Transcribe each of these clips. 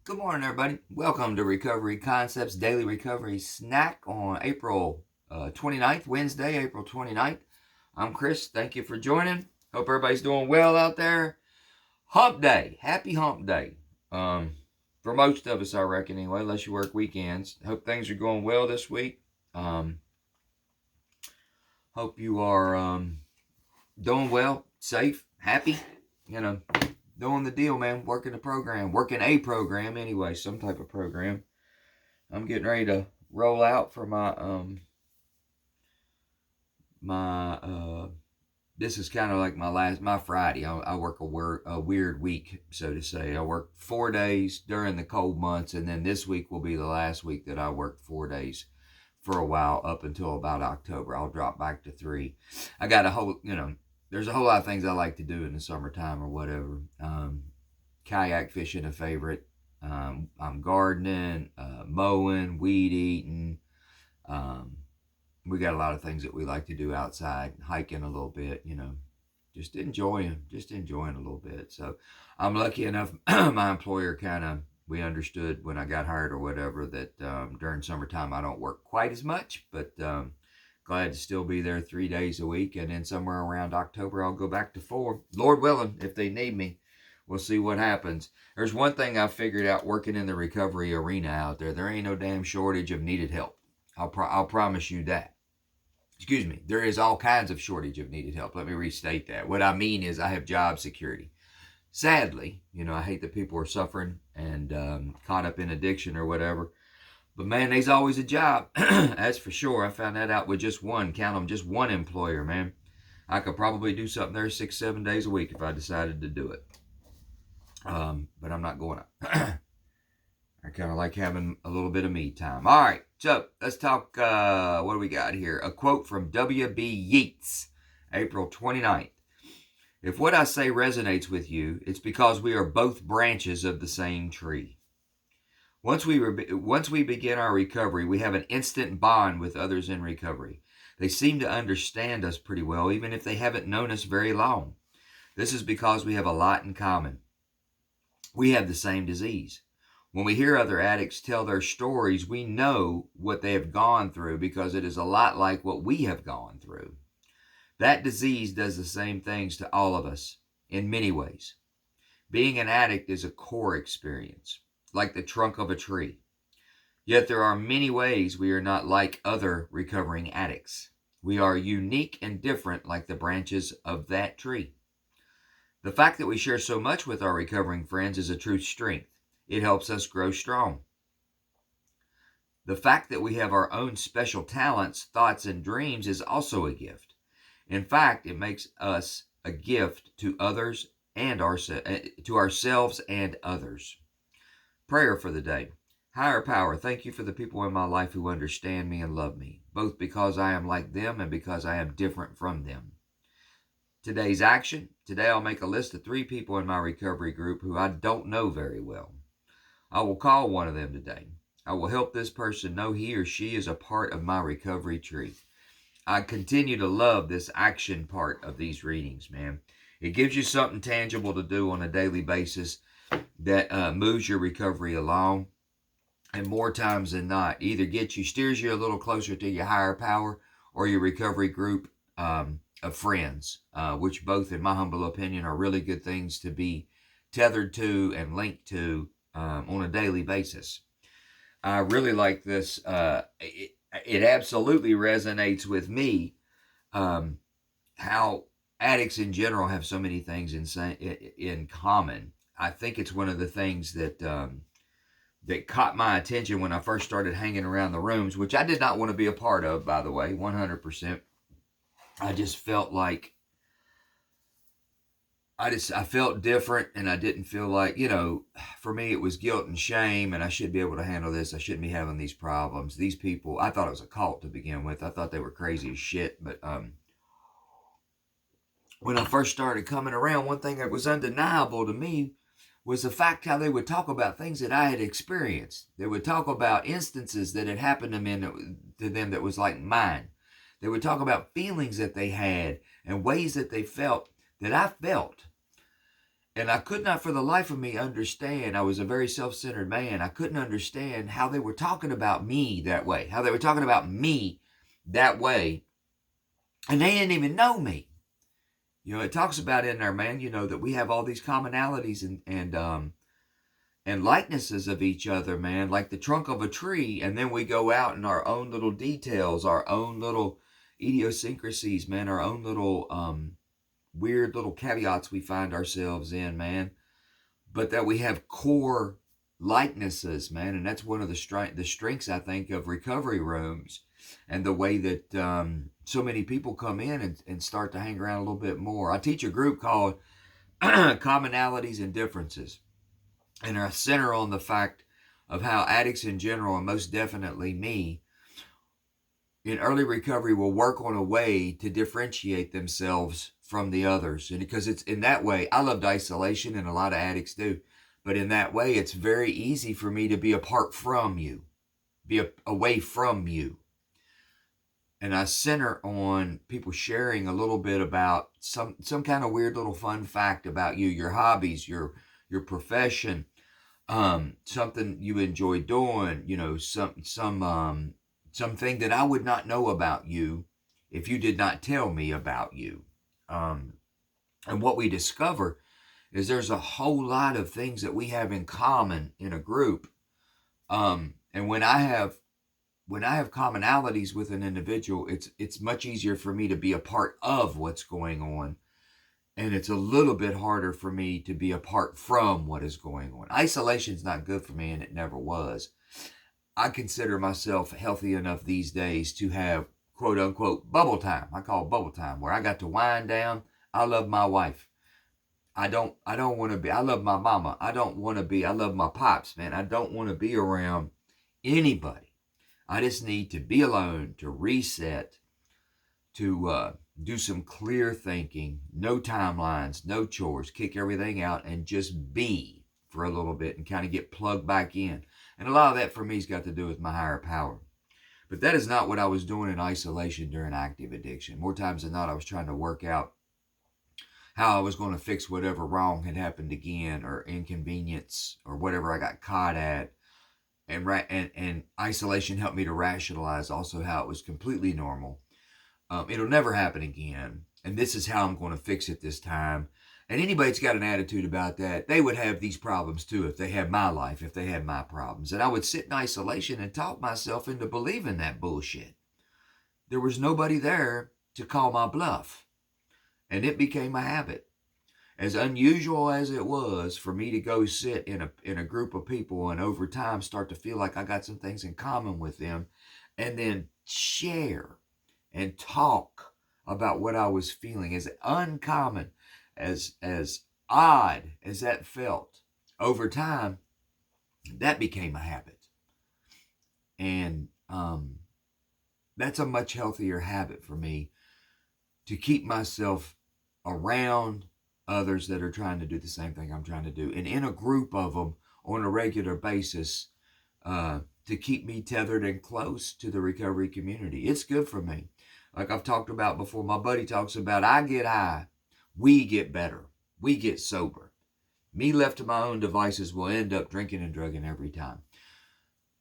Good morning, everybody. Welcome to Recovery Concepts Daily Recovery Snack on April 29th, Wednesday, April 29th. I'm Chris. Thank you for joining. Hope everybody's doing well out there. Hump Day. Happy Hump Day. For most of us, I reckon, anyway, unless you work weekends. Hope things are going well this week. Hope you are doing well, safe, happy, doing the deal, man. Working a program anyway, some type of program. I'm getting ready to roll out for my this is kind of like my Friday. I work a weird week, so to say. I work 4 days during the cold months, and then this week will be the last week that I work 4 days for a while up until about October. I'll drop back to 3. I got a whole, there's a whole lot of things I like to do in the summertime or whatever. Kayak fishing a favorite. I'm gardening, mowing, weed eating. We got a lot of things that we like to do outside, hiking a little bit, just enjoying a little bit. So I'm lucky enough, my employer we understood when I got hired or whatever that during summertime I don't work quite as much, but glad to still be there 3 days a week. And then somewhere around October, I'll go back to 4. Lord willing, if they need me. We'll see what happens. There's one thing I figured out working in the recovery arena out there. There ain't no damn shortage of needed help. I'll promise you that. Excuse me. There is all kinds of shortage of needed help. Let me restate that. What I mean is I have job security. Sadly, I hate that people are suffering and caught up in addiction or whatever. But man, there's always a job. That's for sure. I found that out with just one. Count them, just one employer, man. I could probably do something there 6, 7 days a week if I decided to do it. But I'm not going to. I kind of like having a little bit of me time. All right, so let's talk. What do we got here? A quote from W.B. Yeats, April 29th. If what I say resonates with you, it's because we are both branches of the same tree. Once we begin our recovery, we have an instant bond with others in recovery. They seem to understand us pretty well, even if they haven't known us very long. This is because we have a lot in common. We have the same disease. When we hear other addicts tell their stories, we know what they have gone through because it is a lot like what we have gone through. That disease does the same things to all of us in many ways. Being an addict is a core experience, like the trunk of a tree. Yet there are many ways we are not like other recovering addicts. We are unique and different like the branches of that tree. The fact that we share so much with our recovering friends is a true strength. It helps us grow strong. The fact that we have our own special talents, thoughts, and dreams is also a gift. In fact, it makes us a gift to others and to ourselves and others. Prayer for the day. Higher power, thank you for the people in my life who understand me and love me, both because I am like them and because I am different from them. Today's action. Today I'll make a list of 3 people in my recovery group who I don't know very well. I will call one of them today. I will help this person know he or she is a part of my recovery tree. I continue to love this action part of these readings, man. It gives you something tangible to do on a daily basis that moves your recovery along. And more times than not, either steers you a little closer to your higher power or your recovery group of friends, which both, in my humble opinion, are really good things to be tethered to and linked to on a daily basis. I really like this. It absolutely resonates with me how addicts in general have so many things in common. I think it's one of the things that that caught my attention when I first started hanging around the rooms, which I did not want to be a part of, by the way, 100%. I just felt like I felt different, and I didn't feel like, for me it was guilt and shame, and I should be able to handle this. I shouldn't be having these problems. These people, I thought it was a cult to begin with. I thought they were crazy as shit, but when I first started coming around, one thing that was undeniable to me was the fact how they would talk about things that I had experienced. They would talk about instances that had happened to them that was like mine. They would talk about feelings that they had and ways that they felt that I felt. And I could not for the life of me understand. I was a very self-centered man. I couldn't understand how they were talking about me that way, how they were talking about me that way. And they didn't even know me. It talks about in there, man, that we have all these commonalities and likenesses of each other, man, like the trunk of a tree. And then we go out in our own little details, our own little idiosyncrasies, man, our own little weird little caveats we find ourselves in, man. But that we have core likenesses, man. And that's one of the strengths, I think, of recovery rooms, and the way that so many people come in and start to hang around a little bit more. I teach a group called Commonalities and Differences. And I center on the fact of how addicts in general, and most definitely me, in early recovery will work on a way to differentiate themselves from the others. And because it's in that way, I loved isolation, and a lot of addicts do. But in that way, it's very easy for me to be apart from you, away from you. And I center on people sharing a little bit about some kind of weird little fun fact about you, your hobbies, your profession, something you enjoy doing, something that I would not know about you if you did not tell me about you. And what we discover is there's a whole lot of things that we have in common in a group. And when I have commonalities with an individual, it's much easier for me to be a part of what's going on. And it's a little bit harder for me to be apart from what is going on. Isolation's not good for me, and it never was. I consider myself healthy enough these days to have quote unquote bubble time. I call it bubble time, where I got to wind down. I love my wife. I don't want to be, I love my mama. I love my pops, man. I don't want to be around anybody. I just need to be alone, to reset, to do some clear thinking, no timelines, no chores, kick everything out and just be for a little bit and kind of get plugged back in. And a lot of that for me has got to do with my higher power. But that is not what I was doing in isolation during active addiction. More times than not, I was trying to work out how I was going to fix whatever wrong had happened again, or inconvenience, or whatever I got caught at. And isolation helped me to rationalize also how it was completely normal. It'll never happen again. And this is how I'm going to fix it this time. And anybody that's got an attitude about that, they would have these problems too if they had my life, if they had my problems. And I would sit in isolation and talk myself into believing that bullshit. There was nobody there to call my bluff. And it became a habit. As unusual as it was for me to go sit in a group of people and over time start to feel like I got some things in common with them, and then share and talk about what I was feeling, as uncommon, as odd as that felt, over time, that became a habit. And that's a much healthier habit for me, to keep myself around others that are trying to do the same thing I'm trying to do, and in a group of them on a regular basis, to keep me tethered and close to the recovery community. It's good for me. Like I've talked about before, my buddy talks about, I get high, we get better, we get sober. Me left to my own devices will end up drinking and drugging every time.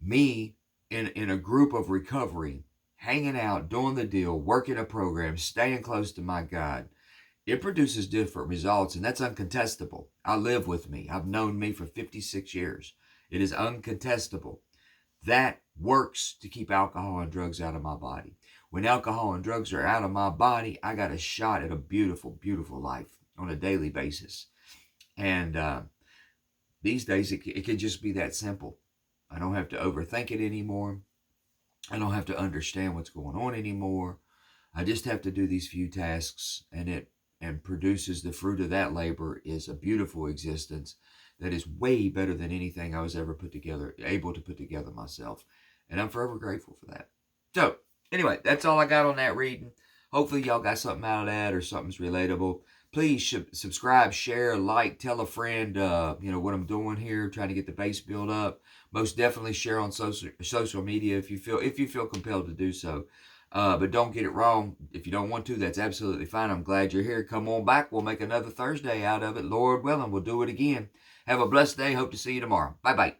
Me in a group of recovery, hanging out, doing the deal, working a program, staying close to my God, it produces different results, and that's uncontestable. I live with me. I've known me for 56 years. It is uncontestable. That works to keep alcohol and drugs out of my body. When alcohol and drugs are out of my body, I got a shot at a beautiful, beautiful life on a daily basis. And these days, it can just be that simple. I don't have to overthink it anymore. I don't have to understand what's going on anymore. I just have to do these few tasks, and produces the fruit of that labor is a beautiful existence that is way better than anything I was ever able to put together myself. And I'm forever grateful for that. So, anyway, that's all I got on that reading. Hopefully y'all got something out of that, or something's relatable. Please subscribe, share, like, tell a friend, what I'm doing here, trying to get the base built up. Most definitely share on social media if you feel compelled to do so. But don't get it wrong. If you don't want to, that's absolutely fine. I'm glad you're here. Come on back. We'll make another Thursday out of it. Lord willing, we'll do it again. Have a blessed day. Hope to see you tomorrow. Bye-bye.